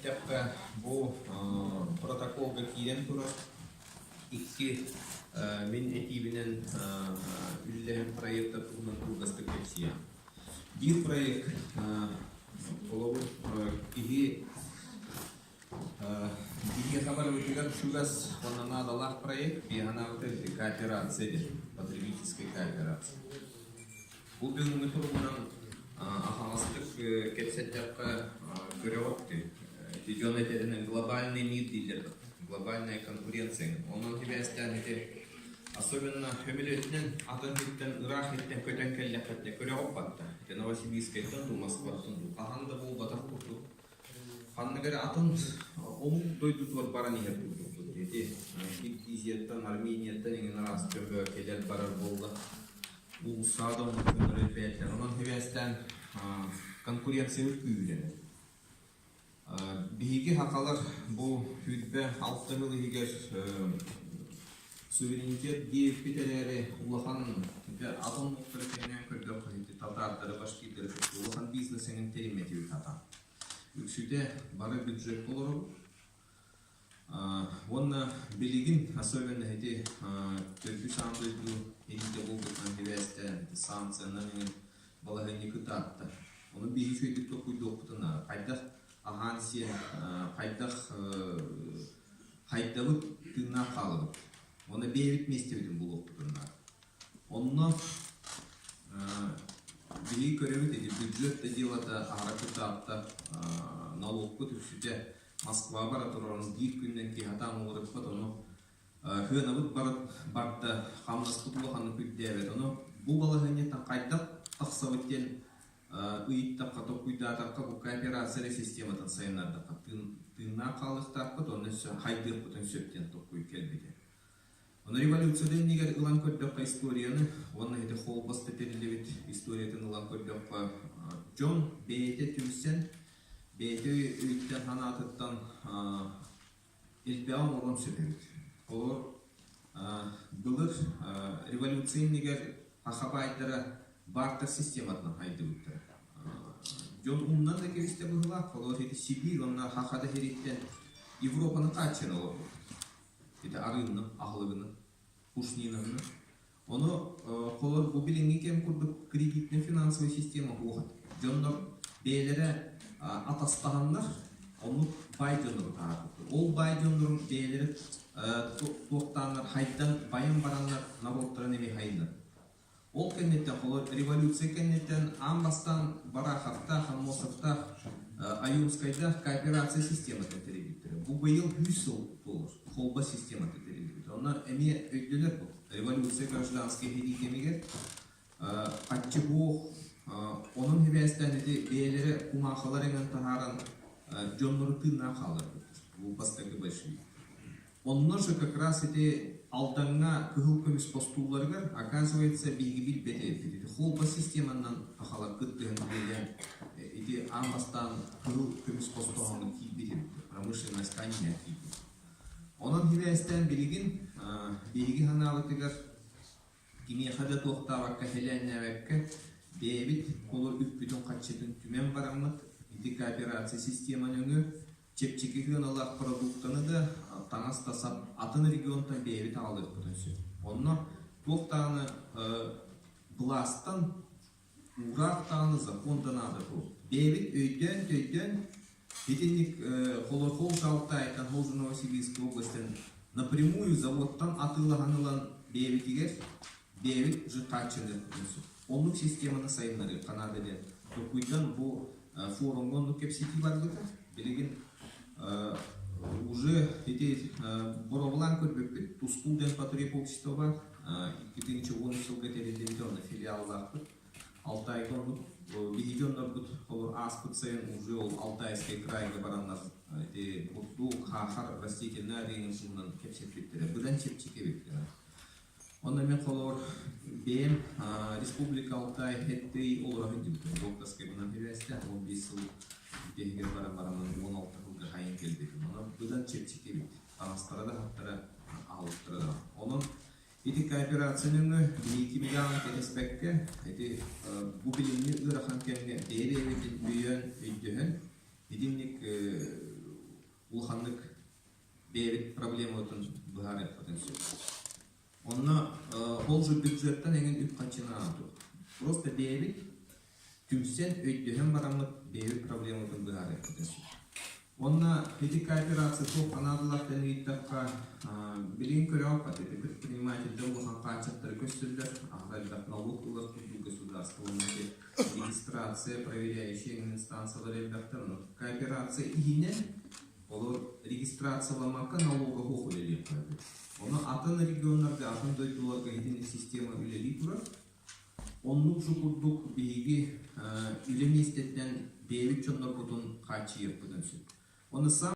Keksepte bu protokolga kiyen turur. İki min ekibinin üllerin proyekte tuğunun turgastı kepsiya. Bir proyekt olur ki bir haber ötüler şugas ondan adalar proyekt bir anavtı kooperasyon, потребительской кооперации. Bu bölümü turundan ahalistik kepsettekka görüyordu. Тижонеттеринен глобальный мир дилер, глобальная конкуренция. Onun hibeslerinde особенно хемелетнен атомиттен ирахиттен көтенкеллекетне көрө оппатта. Новосибирскайдан ду Москвадан ду. Аханда бул батак курду. Ханнагара атом ому дойдутур баран yer турду деди. Киргизияттан, Арменияттан ingen раз көргө келер барар болду. Бул саадон көрөпөттер. Onun hibестерин конкуренция күйүлөнөт. Bihigi hakalar bu hüdbe altını higer suverenitet diye biteleri ulahan ve atom muhtemelen kötü kayıtlı Tatarları başkayları ulahan biznesinin terimeti bir hata. Üksüde barı büdjet olur. Onun bilgin особенно эти türkü sandığı elinde bulduğun üniversite sanatçılarının balağını kıtattı. Onu bir hiç ödük dokuydu okutuna. Ahansiye haydalık tığına kalıp ona bir etmestiydim bu okudumda. Onunla bir görevi dedi büdjette делата harekatı налогку türküde Moskva baratorunun bir günden ki hatam olarak pat onu hınavut barda hamlas kutluğanı kütlevet onu bu balahınyetten kaydak aksavatken Uyuttaq қатып куйдатаққа бұл кооперация системадан сайынардаққа тыңна қалықтаққа тонысы хайдық бұтын сөптен тоққой келбеді. Оны революциядан негер ұлан көрдіққа историяны, оны еді холбасты терілдебет историятын ұлан көрдіққа Джон бейте түмсен, бейте үйттен ханатыттан елбеғын орын сөпемет. Олар бұлыр революциян негер хақабайдары бартер систематынан хайды өтті. Жон умнан да керісте бұғылақ, олар еті Сибир, онна хақады хереттен Европаны қатшын олар. Еті арынны, ағылығыны, пушнинығыны. Оны қолар бұл біліңгі кем күрдік кредитный финансовый система бұғат. Жондар бейлері атастағандар, оны бай жондар тарапы. Ол бай жондарың бейлері тоқтанlar, хайдан байын баранlar, народтарын еме хайындар. Ол кеннеттен, қолар революция кеннеттен амбастан барахатта, хаммосовта, Аюмскайда кооперация систематы теребиттері. Бұл байыл 100 жыл болыр, қолба систематы теребиттері. Оны әме өйділер бұл. Революция гражданский херикемеге қатчы бұл, оның хебестен бейлері кумақалар енген тағарын жонлары тыңна қалар. Бұл бастағы башылы. Onlar же как раз эти алдаңа кыгыл көміс постуларгар, оказывается, биги бил бетелфит. Холба системанан ахалар кыттыгын билен, эти амбастан кыгыл көміс постуларган кийбетел, промышленность канине кийбет. Onun hibесттен билигин, биги ханалытыгар, киме хада тоқтавакка хеленневекке, бейбит, колор үппүтін қатшетін түмен барамыт, эти кооперация системанын чепчеки хыналар продуктаны да таңастасап атын регионтан бейбит алып бүтінсі. Онна тоқтағаны бұластан урақтағаны закондан ады бұл. Бейбит өйден бетінік қолор-қол жалықта айтқан Холжы Новосибирской областен напрямую заводтан атылағанылан бейбит егер бейбит жыққатшыны бүтінсі. Онлық системаны сайынлары қанадыден. Тоқуйдан бұл форумға кепсети бардығы білеген уже эти боровлан көрбөкпүт тускулден патруль общество бар 2010 жылга телевизионный филиалдар Алтайгон бигидиондар бут аспыт сайын уже ол Алтайский крайга барандар эти бурду хахар растительный регионунан кепсептиптери будан чепчекебек. Онда мен колор бем республика Алтай хеттей олорагын жибит. Болтаскай бунан бересте 15 жыл дегер баранын 16 жылга хайын келбек. Оны будан чепчекебек. Анастара да хаттара алыптыра да. Onun эти кооперацияны бейки миллион келеспекке, эти bu bilimni ırakan kendine değeri evetin büyüyen öydüğün, edimlik болотын быхар потенциал. Онна ол же бюджеттен энген үп качына ату. Просто бейбит түмсен өйдөһөн барамыт бейбит проблематын быхар потенциал. Онна эти кооперации то канадалардан ыйттакка билин көрөп атты предприниматель долго качаттар көстүлдөр агайлар налоговый государство регистрация проверяющие инстанциялар элбактар кооперация ине олар регистрацияламакка налоговый хулелеп калды. Оны атын региондарда атын дойтуларга единый система үлели тура. Оннук жукурдук биги үлеместеттен бейбит чондор бутун качы еппыдын сүт. Оны сам